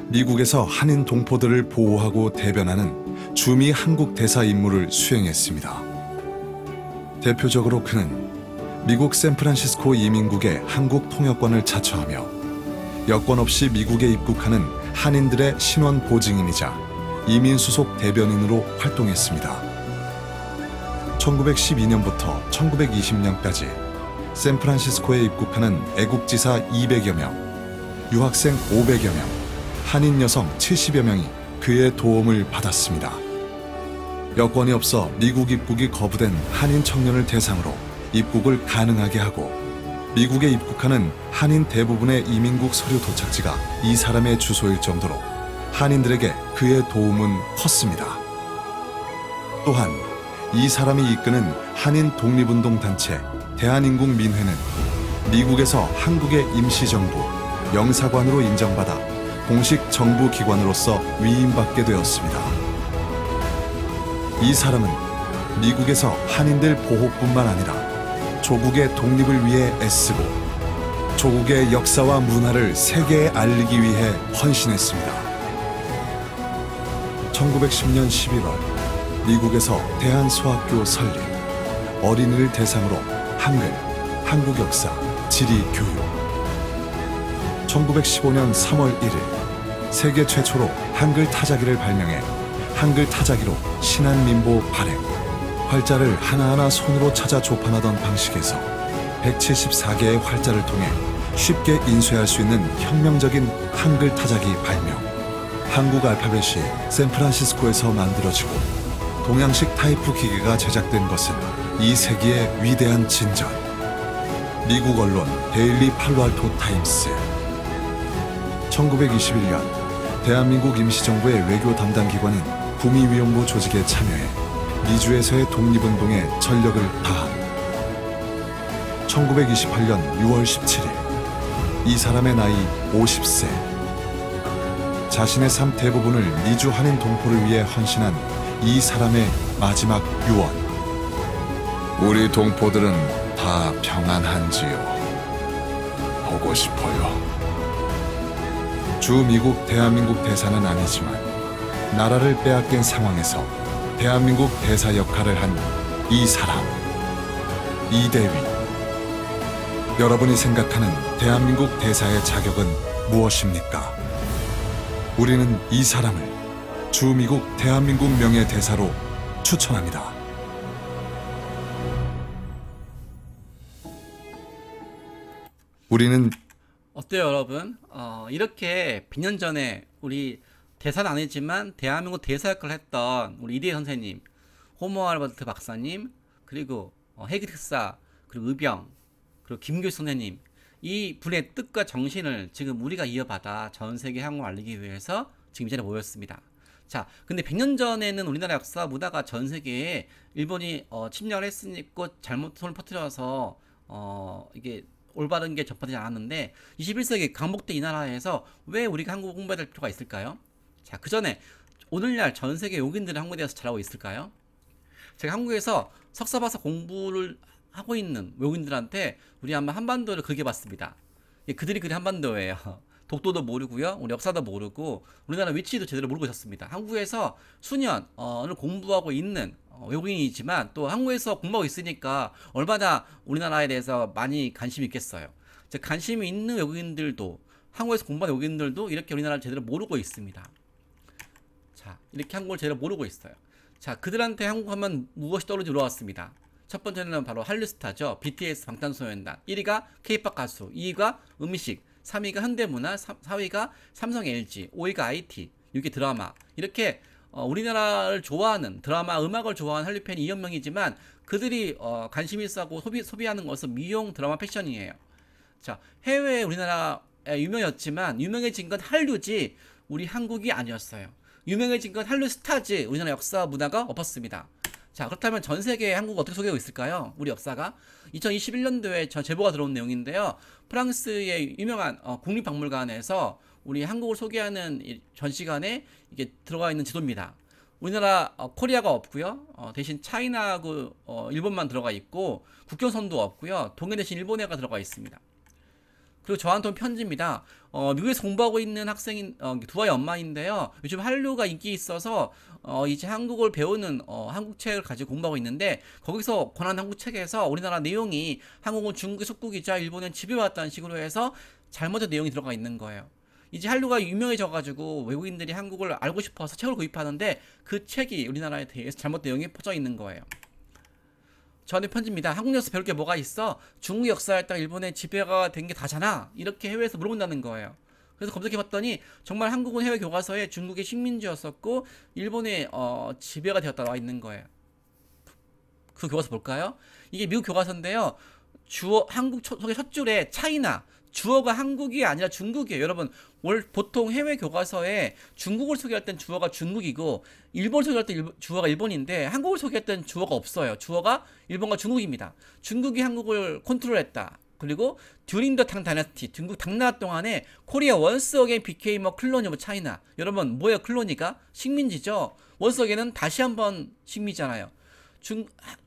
미국에서 한인 동포들을 보호하고 대변하는 주미 한국 대사 임무를 수행했습니다. 대표적으로 그는 미국 샌프란시스코 이민국의 한국 통역관을 자처하며 여권 없이 미국에 입국하는 한인들의 신원 보증인이자 이민 수속 대변인으로 활동했습니다. 1912년부터 1920년까지 샌프란시스코에 입국하는 애국지사 200여 명, 유학생 500여 명, 한인 여성 70여 명이 그의 도움을 받았습니다. 여권이 없어 미국 입국이 거부된 한인 청년을 대상으로 입국을 가능하게 하고 미국에 입국하는 한인 대부분의 이민국 서류 도착지가 이 사람의 주소일 정도로 한인들에게 그의 도움은 컸습니다. 또한 이 사람이 이끄는 한인 독립운동 단체 대한인국민회는 미국에서 한국의 임시정부, 영사관으로 인정받아 공식 정부기관으로서 위임받게 되었습니다. 이 사람은 미국에서 한인들 보호뿐만 아니라 조국의 독립을 위해 애쓰고 조국의 역사와 문화를 세계에 알리기 위해 헌신했습니다. 1910년 11월 미국에서 대한소학교 설립, 어린이를 대상으로 한글, 한국 역사, 지리 교육. 1915년 3월 1일 세계 최초로 한글 타자기를 발명해 한글 타자기로 신한민보 발행, 활자를 하나하나 손으로 찾아 조판하던 방식에서 174개의 활자를 통해 쉽게 인쇄할 수 있는 혁명적인 한글 타자기 발명. 한국 알파벳이 샌프란시스코에서 만들어지고 동양식 타이프 기계가 제작된 것은 이 세기의 위대한 진전. 미국 언론 데일리 팔로알토 타임스. 1921년 대한민국 임시정부의 외교 담당 기관인 구미위원부 조직에 참여해 미주에서의 독립운동에 전력을 다함. 1928년 6월 17일 이 사람의 나이 50세. 자신의 삶 대부분을 미주 한인 동포를 위해 헌신한 이 사람의 마지막 유언. 우리 동포들은 다 평안한지요? 보고 싶어요. 주 미국 대한민국 대사는 아니지만 나라를 빼앗긴 상황에서 대한민국 대사 역할을 한 이 사람, 이대휘. 여러분이 생각하는 대한민국 대사의 자격은 무엇입니까? 우리는 이 사람을 주 미국 대한민국 명예대사로 추천합니다. 우리는 어때요, 여러분? 이렇게 100년 전에 우리 대사는 아니지만 대한민국 대사 역할을 했던 우리 이대희 선생님, 호모 알버트 박사님, 그리고 해기 특사, 그리고 의병, 그리고 김교수 선생님, 이 분의 뜻과 정신을 지금 우리가 이어받아 전 세계 한국을 알리기 위해서 지금 이 자리에 모였습니다. 자, 근데 100년 전에는 우리나라 역사 문화가 전 세계에 일본이 침략을 했으니까 잘못 손을 퍼뜨려서 이게 올바른 게 접하지 않았는데 21세기 강복된 이 나라에서 왜 우리가 한국을 공부해야 될 필요가 있을까요? 자, 그 전에 오늘날 전 세계 외국인들은 한국에 대해서 잘하고 있을까요? 제가 한국에서 석사 봐서 공부를 하고 있는 외국인들한테 우리 한번 한반도를 그려봤습니다. 그들이 그리 한반도예요. 독도도 모르고요, 우리 역사도 모르고 우리나라 위치도 제대로 모르고 있었습니다. 한국에서 수년을 공부하고 있는 외국인이지만 또 한국에서 공부하고 있으니까 얼마나 우리나라에 대해서 많이 관심이 있겠어요. 관심이 있는 외국인들도, 한국에서 공부하는 외국인들도 이렇게 우리나라를 제대로 모르고 있습니다. 자, 이렇게 한국을 제대로 모르고 있어요. 자, 그들한테 한국 하면 무엇이 떠오르지 올라왔습니다. 첫 번째는 바로 한류 스타죠. BTS 방탄소년단. 1위가 K-pop 가수, 2위가 음식, 3위가 현대문화, 4위가 삼성 LG, 5위가 IT, 6위 드라마. 이렇게 우리나라를 좋아하는, 드라마, 음악을 좋아하는 한류 팬이 2억 명이지만 그들이 관심 있어하고 소비하는 것은 미용, 드라마, 패션이에요. 자, 해외에 우리나라에 유명했지만 유명해진 건 한류지 우리 한국이 아니었어요. 유명해진 건 한류 스타지 우리나라 역사 문화가 엎었습니다. 자, 그렇다면 전 세계에 한국을 어떻게 소개하고 있을까요? 우리 역사가 2021년도에 저 제보가 들어온 내용인데요. 프랑스의 유명한 국립박물관에서 우리 한국을 소개하는 전시관에 이게 들어가 있는 지도입니다. 우리나라 코리아가 없고요. 대신 차이나하고 일본만 들어가 있고 국경선도 없고요. 동해 대신 일본해가 들어가 있습니다. 그리고 저한테 온 편지입니다. 미국에서 공부하고 있는 학생인 두 아이 엄마인데요. 요즘 한류가 인기 있어서 이제 한국을 배우는 한국 책을 가지고 공부하고 있는데 거기서 권한 한국 책에서 우리나라 내용이 한국은 중국의 속국이자 일본은 지배해왔다는 식으로 해서 잘못된 내용이 들어가 있는 거예요. 이제 한류가 유명해져가지고 외국인들이 한국을 알고 싶어서 책을 구입하는데 그 책이 우리나라에 대해서 잘못된 내용이 퍼져 있는 거예요. 저는 편지입니다. 한국 역사 배울 게 뭐가 있어? 중국 역사였다가 일본의 지배가 된 게 다잖아. 이렇게 해외에서 물어본다는 거예요. 그래서 검색해봤더니 정말 한국은 해외 교과서에 중국의 식민지였었고 일본의 지배가 되었다 나와 있는 거예요. 그 교과서 볼까요? 이게 미국 교과서인데요. 한국 속의 첫 줄에 차이나 주어가 한국이 아니라 중국이에요. 여러분 보통 해외 교과서에 중국을 소개할 땐 주어가 중국이고 일본을 소개할 때 주어가 일본인데 한국을 소개할 땐 주어가 없어요. 주어가 일본과 중국입니다. 중국이 한국을 컨트롤했다. 그리고 during the Tang Dynasty, 중국 당나라 동안에 코리아 once again became a colony of China. 여러분 뭐예요? 콜로니가? 식민지죠. once again은 다시 한번 식민지잖아요.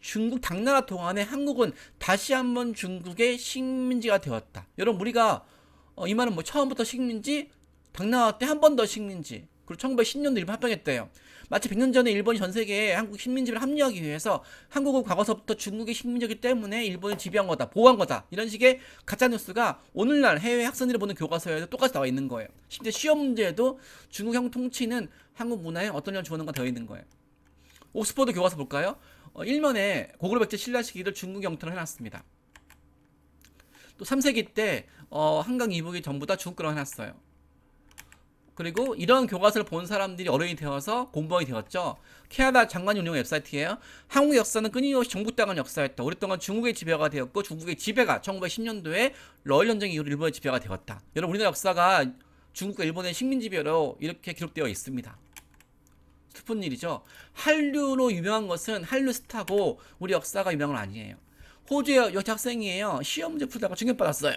중국 당나라 동안에 한국은 다시 한번 중국의 식민지가 되었다. 여러분 우리가 이 말은 뭐 처음부터 식민지, 당나라 때 한 번 더 식민지, 그리고 1910년도 일본 합병했대요. 마치 100년 전에 일본이 전 세계에 한국 식민지를 합류하기 위해서 한국은 과거서부터 중국의 식민지이기 때문에 일본을 지배한 거다, 보호한 거다, 이런 식의 가짜뉴스가 오늘날 해외 학생들이 보는 교과서에도 똑같이 나와 있는 거예요. 심지어 시험 문제에도 중국 형 통치는 한국 문화에 어떤 영향을 주었는가 되어 있는 거예요. 옥스퍼드 교과서 볼까요? 1면에 고구려 백제 신라 시기를 중국 영토로 해놨습니다. 또 3세기 때 한강 이북이 전부 다 중국 거로 해놨어요. 그리고 이런 교과서를 본 사람들이 어른이 되어서 공부하게 되었죠. 캐나다 장관이 운영한 웹사이트예요. 한국 역사는 끊임없이 정복당한 역사였다. 오랫동안 중국의 지배가 되었고 중국의 지배가 1910년도에 러일 전쟁 이후로 일본의 지배가 되었다. 여러분 우리나라 역사가 중국과 일본의 식민지배로 이렇게 기록되어 있습니다. 슬픈 일이죠. 한류로 유명한 것은 한류 스타고 우리 역사가 유명한 건 아니에요. 호주의 여자 학생이에요. 시험 문제 풀다가 충격받았어요.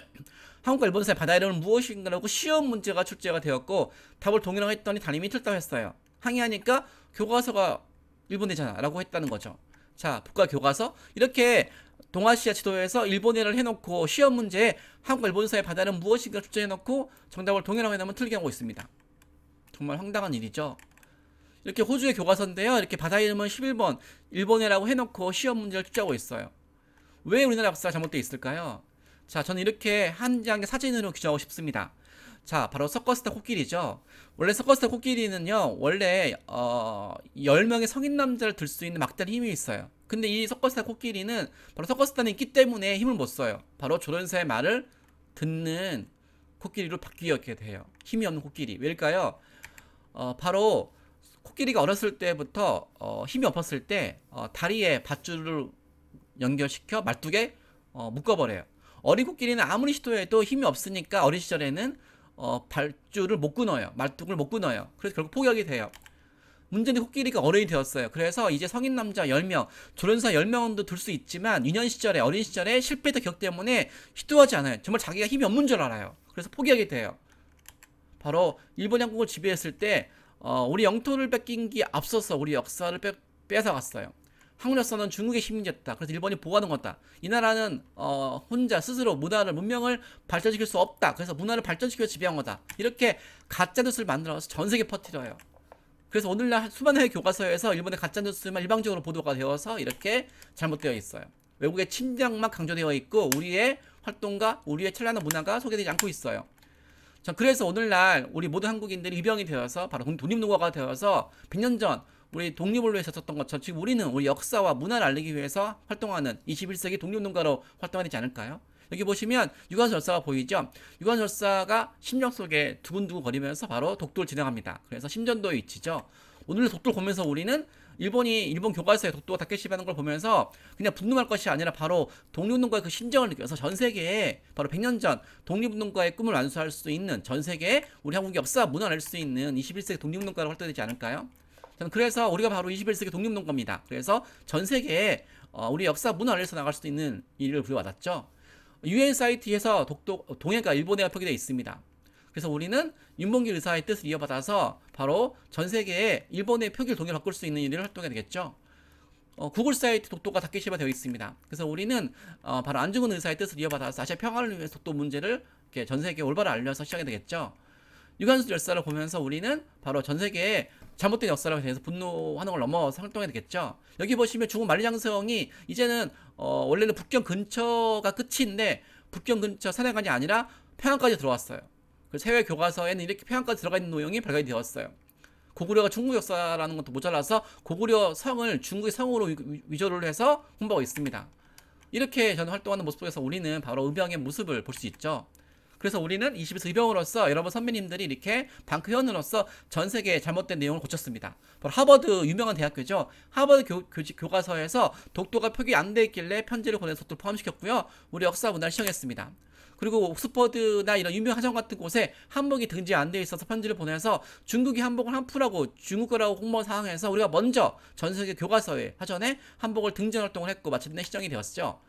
한국과 일본 사이 바다 이름은 무엇인가라고 시험 문제가 출제가 되었고 답을 동일하게 했더니 담임이 틀렸다고 했어요. 항의하니까 교과서가 일본어잖아 라고 했다는 거죠. 자, 국가 교과서 이렇게 동아시아 지도에서 일본어를 해놓고 시험 문제에 한국과 일본 사이 바다는 무엇인가 출제해놓고 정답을 동일하게 하면 틀리게 하고 있습니다. 정말 황당한 일이죠. 이렇게 호주의 교과서인데요. 이렇게 바다 이름은 11번 일본어라고 해놓고 시험 문제를 출제하고 있어요. 왜 우리나라 역사가 잘못되어 있을까요? 자, 저는 이렇게 한 장의 사진으로 규정하고 싶습니다. 자, 바로 서커스타 코끼리죠. 원래 서커스타 코끼리는요, 원래 10명의 성인 남자를 들 수 있는 막대한 힘이 있어요. 근데 이 서커스타 코끼리는 바로 서커스단이 있기 때문에 힘을 못 써요. 바로 조련사의 말을 듣는 코끼리로 바뀌게 돼요. 힘이 없는 코끼리. 왜일까요? 바로 코끼리가 어렸을 때부터 힘이 없었을 때 다리에 밧줄을 연결시켜 말뚝에 묶어버려요. 어린 코끼리는 아무리 시도해도 힘이 없으니까 어린 시절에는 밧줄을 못 끊어요. 말뚝을 못 끊어요. 그래서 결국 포기하게 돼요. 문제는 코끼리가 어른이 되었어요. 그래서 이제 성인 남자 10명, 조련사 10명도 들 수 있지만 유년 시절에 어린 시절에 실패했던 기억 때문에 시도하지 않아요. 정말 자기가 힘이 없는 줄 알아요. 그래서 포기하게 돼요. 바로 일본이 한국을 지배했을 때 우리 영토를 뺏긴 게 앞서서 우리 역사를 뺏어갔어요. 한국 역사는 중국의 식민지였다. 그래서 일본이 보호하는 거다. 이 나라는 혼자 스스로 문명을 발전시킬 수 없다. 그래서 문화를 발전시켜서 지배한 거다. 이렇게 가짜뉴스를 만들어서 전 세계에 퍼뜨려요. 그래서 오늘날 수많은 해외 교과서에서 일본의 가짜뉴스만 일방적으로 보도가 되어서 이렇게 잘못되어 있어요. 외국의 침략만 강조되어 있고 우리의 활동과 우리의 찬란한 문화가 소개되지 않고 있어요. 자, 그래서 오늘날 우리 모든 한국인들이 입영이 되어서 바로 독립농가가 되어서 100년 전 우리 독립을 위해서 썼던 것처럼 지금 우리는 우리 역사와 문화를 알리기 위해서 활동하는 21세기 독립농가로 활동해야 되지 않을까요? 여기 보시면 유관절사가 보이죠? 유관절사가 심령 속에 두근두근 거리면서 바로 독도를 진행합니다. 그래서 심전도의 위치죠. 오늘 독도를 보면서 우리는 일본 교과서에 독도가 다케시바는 걸 보면서 그냥 분노할 것이 아니라 바로 독립운동가의 그 심정을 느껴서 전 세계에 바로 100년 전 독립운동가의 꿈을 완수할 수 있는 전 세계에 우리 한국의 역사 문화를 알 수 있는 21세기 독립운동가로 활동되지 않을까요? 저는 그래서 우리가 바로 21세기 독립운동가입니다. 그래서 전 세계에 우리 역사 문화를 알려서 나갈 수 있는 일을 부여받았죠. UN 사이트에서 동해가 일본해가 표기되어 있습니다. 그래서 우리는 윤봉길 의사의 뜻을 이어받아서 바로 전 세계에 일본의 표기를 동해로 바꿀 수 있는 일을 활동해야 되겠죠. 구글 사이트 독도가 다케시바 되어 있습니다. 그래서 우리는 바로 안중근 의사의 뜻을 이어받아서 아시아 평화를 위해서 독도 문제를 이렇게 전 세계에 올바로 알려서 시작해야 되겠죠. 유관순 열사를 보면서 우리는 바로 전 세계에 잘못된 역사에 대해서 분노하는 걸 넘어서 활동해야 되겠죠. 여기 보시면 중국 만리장성이 이제는 원래는 북경 근처가 끝인데 북경 근처 산해관이 아니라 평양까지 들어왔어요. 그래서 해외 교과서에는 이렇게 평양까지 들어가 있는 내용이 발견이 되었어요. 고구려가 중국 역사라는 것도 모자라서 고구려 성을 중국의 성으로 위조를 해서 홍보하고 있습니다. 이렇게 저는 활동하는 모습 속에서 우리는 바로 의병의 모습을 볼 수 있죠. 그래서 우리는 21세 의병으로서 여러분 선배님들이 이렇게 방크현으로서 전 세계에 잘못된 내용을 고쳤습니다. 바로 하버드 유명한 대학교죠. 하버드 교과서에서 독도가 표기 안 돼 있길래 편지를 보내서 독도를 포함시켰고요. 우리 역사 문화를 시정했습니다. 그리고 옥스퍼드나 이런 유명 하점 같은 곳에 한복이 등재 안 돼 있어서 편지를 보내서 중국이 한복을 한푸라고 중국 거라고 홍보 상황에서 우리가 먼저 전 세계 교과서에 사전에 한복을 등재 활동을 했고 마침내 시정이 되었죠.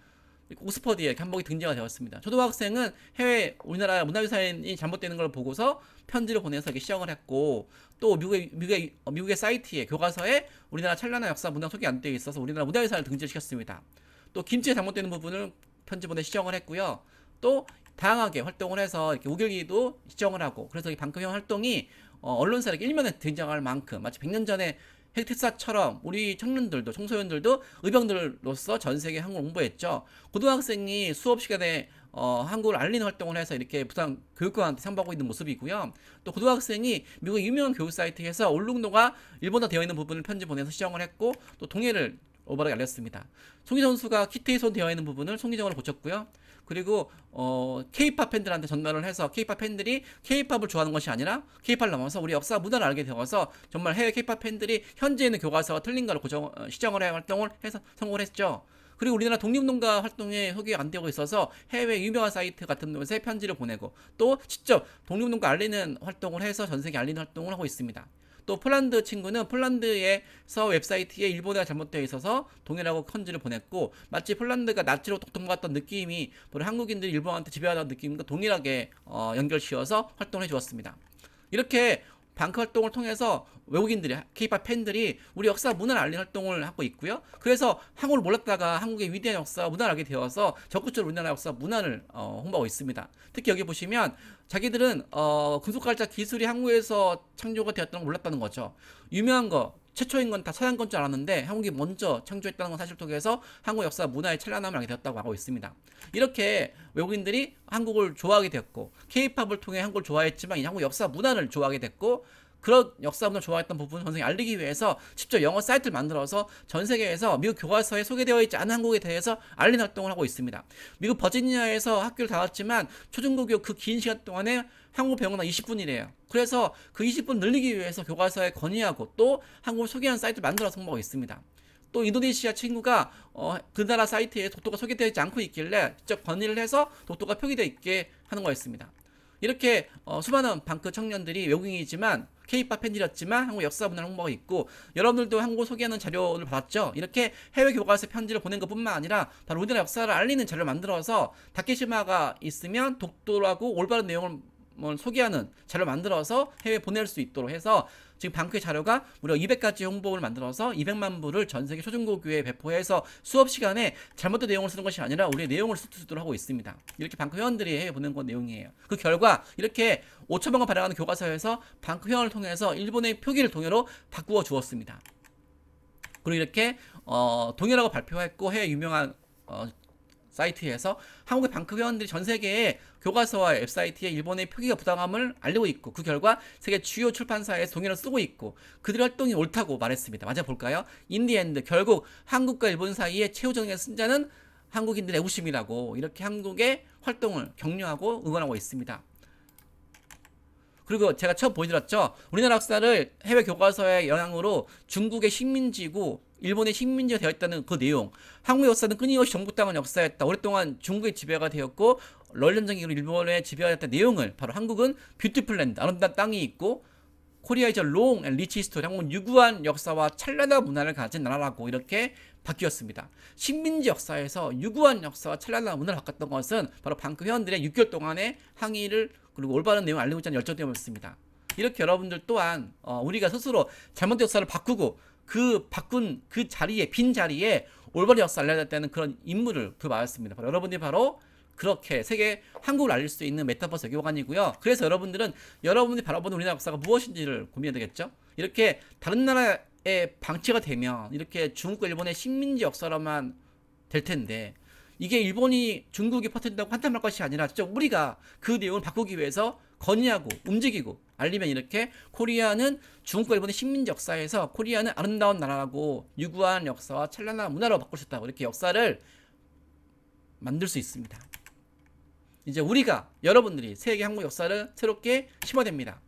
옥스퍼드에 한복이 등재가 되었습니다. 초등학생은 해외 우리나라 문화유산이 잘못되는 걸 보고서 편지를 보내서 이렇게 시정을 했고, 또 미국의 사이트에 교과서에 우리나라 찬란한 역사 문화 소개 안 되어 있어서 우리나라 문화유산을 등재시켰습니다. 또 김치에 잘못되는 부분을 편지 보내 시정을 했고요. 또 다양하게 활동을 해서 이렇게 우길기도 시정을 하고, 그래서 이 방크형 활동이 언론사 이렇게 일면에 등장할 만큼 마치 100년 전에 핵특사처럼 우리 청년들도 청소년들도 의병들로서 전 세계 한국을 홍보했죠. 고등학생이 수업 시간에 한국을 알리는 활동을 해서 이렇게 부산 교육감한테 상 받고 있는 모습이고요. 또 고등학생이 미국의 유명한 교육 사이트에서 울릉도가 일본어 되어 있는 부분을 편지 보내서 시정을 했고, 또 동해를 오버하게 알렸습니다. 송희 선수가 키트에 손 되어 있는 부분을 송희정으로 고쳤고요. 그리고 K-팝 팬들한테 전달을 해서 K-팝 팬들이 K-팝을 좋아하는 것이 아니라 K-팝을 넘어서 우리 역사 문화를 알게 되어서 정말 해외 K-팝 팬들이 현재 있는 교과서와 틀린 거를 시정을 해 활동을 해서 성공을 했죠. 그리고 우리나라 독립농가 활동에 소개가 안 되고 있어서 해외 유명한 사이트 같은 곳에 편지를 보내고, 또 직접 독립농가 알리는 활동을 해서 전 세계 알리는 활동을 하고 있습니다. 또 폴란드 친구는 폴란드에서 웹사이트에 일본어가 잘못되어 있어서 동일하고 편지를 보냈고, 마치 폴란드가 나치로 독점받았던 느낌이 바로 한국인들이 일본한테 지배하던 느낌과 동일하게 연결시어서 활동을 해주었습니다. 이렇게 방크 활동을 통해서 외국인들이, K-팝 팬들이 우리 역사 문화를 알리는 활동을 하고 있고요. 그래서 한국을 몰랐다가 한국의 위대한 역사 문화를 알게 되어서 적극적으로 우리나라 역사 문화를 홍보하고 있습니다. 특히 여기 보시면 자기들은 금속발자 기술이 한국에서 창조가 되었다는 걸 몰랐다는 거죠. 유명한 거 최초인 건 다 서양 건 줄 알았는데 한국이 먼저 창조했다는 건 사실 통해서 한국 역사 문화의 찬란함을 알게 되었다고 하고 있습니다. 이렇게 외국인들이 한국을 좋아하게 됐고, K-팝을 통해 한국을 좋아했지만 이 한국 역사 문화를 좋아하게 됐고, 그런 역사 문화를 좋아했던 부분을 전 세계에 알리기 위해서 직접 영어 사이트를 만들어서 전 세계에서 미국 교과서에 소개되어 있지 않은 한국에 대해서 알리는 활동을 하고 있습니다. 미국 버지니아에서 학교를 다녔지만 초중고교 그 긴 시간 동안에 한국 배우는 20분이래요. 그래서 그 20분 늘리기 위해서 교과서에 건의하고 또 한국을 소개하는 사이트를 만들어서 홍보하고 있습니다. 또 인도네시아 친구가 그 나라 사이트에 독도가 소개되어 있지 않고 있길래 직접 건의를 해서 독도가 표기되어 있게 하는 거였습니다. 이렇게 수많은 방크 청년들이 외국인이지만 K-팝 팬들이었지만 한국 역사 문화를 홍보하고 있고, 여러분들도 한국을 소개하는 자료를 받았죠. 이렇게 해외 교과서 편지를 보낸 것뿐만 아니라 바로 우리나라 역사를 알리는 자료를 만들어서 다케시마가 있으면 독도라고 올바른 내용을 소개하는 자료를 만들어서 해외에 보낼 수 있도록 해서 지금 방크의 자료가 무려 200가지 홍보를 만들어서 200만 부를 전 세계 초중고교에 배포해서 수업 시간에 잘못된 내용을 쓰는 것이 아니라 우리의 내용을 쓸 수 있도록 하고 있습니다. 이렇게 방크 회원들이 해외에 보낸 건 내용이에요. 그 결과 이렇게 5천만 권 발행하는 교과서에서 방크 회원을 통해서 일본의 표기를 동요로 바꾸어 주었습니다. 그리고 이렇게 동요라고 발표했고, 해외 유명한 사이트에서 한국의 방크 회원들이 전 세계의 교과서와 웹사이트에 일본의 표기가 부당함을 알리고 있고, 그 결과 세계 주요 출판사에서 동의를 쓰고 있고, 그들의 활동이 옳다고 말했습니다. 맞아 볼까요? 인디엔드, 결국 한국과 일본 사이에 최후정의 승자는 한국인들의 애국심이라고 이렇게 한국의 활동을 격려하고 응원하고 있습니다. 그리고 제가 처음 보여드렸죠. 우리나라 역사를 해외 교과서의 영향으로 중국의 식민지고 일본의 식민지가 되었다는 그 내용. 한국 역사는 끊임없이 정복당한 역사였다. 오랫동안 중국의 지배가 되었고 런던전기 이후로 일본의 지배가 되었다는 내용을, 바로 한국은 뷰티풀 랜드, 아름다운 땅이 있고 코리아 이즈 롱 앤 리치 히스토리, 한국은 유구한 역사와 찬란한 문화를 가진 나라라고 이렇게 바뀌었습니다. 식민지 역사에서 유구한 역사와 찬란한 문화를 바꿨던 것은 바로 방크 회원들의 6개월 동안의 항의를 그리고 올바른 내용을 알리고 있다는 열정 때문이었습니다. 이렇게 여러분들 또한 우리가 스스로 잘못된 역사를 바꾸고 그 바꾼 그 자리에, 빈 자리에 올바른 역사를 알려야 되는 그런 임무를 부여받았습니다. 바로 여러분들이 바로 그렇게 세계 한국을 알릴 수 있는 메타버스 외교관이고요. 그래서 여러분들이 바라보는 우리나라 역사가 무엇인지를 고민해야 되겠죠. 이렇게 다른 나라의 방치가 되면 이렇게 중국과 일본의 식민지 역사로만 될 텐데, 이게 일본이 중국이 퍼뜨린다고 판단할 것이 아니라 진짜 우리가 그 내용을 바꾸기 위해서 건의하고 움직이고 알리면 이렇게 코리아는 중국과 일본의 식민지 역사에서 코리아는 아름다운 나라라고 유구한 역사와 찬란한 문화로 바꿀 수 있다고 이렇게 역사를 만들 수 있습니다. 이제 우리가 여러분들이 세계 한국 역사를 새롭게 심어댑니다.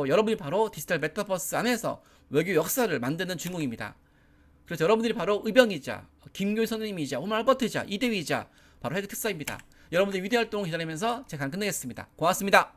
여러분이 바로 디지털 메타버스 안에서 외교 역사를 만드는 주인공입니다. 그래서 여러분들이 바로 의병이자 김교희 선생님이자 오마 알버트이자 이대위이자 바로 핵 특사입니다. 여러분들 위대 활동을 기다리면서 제가 끝내겠습니다. 고맙습니다.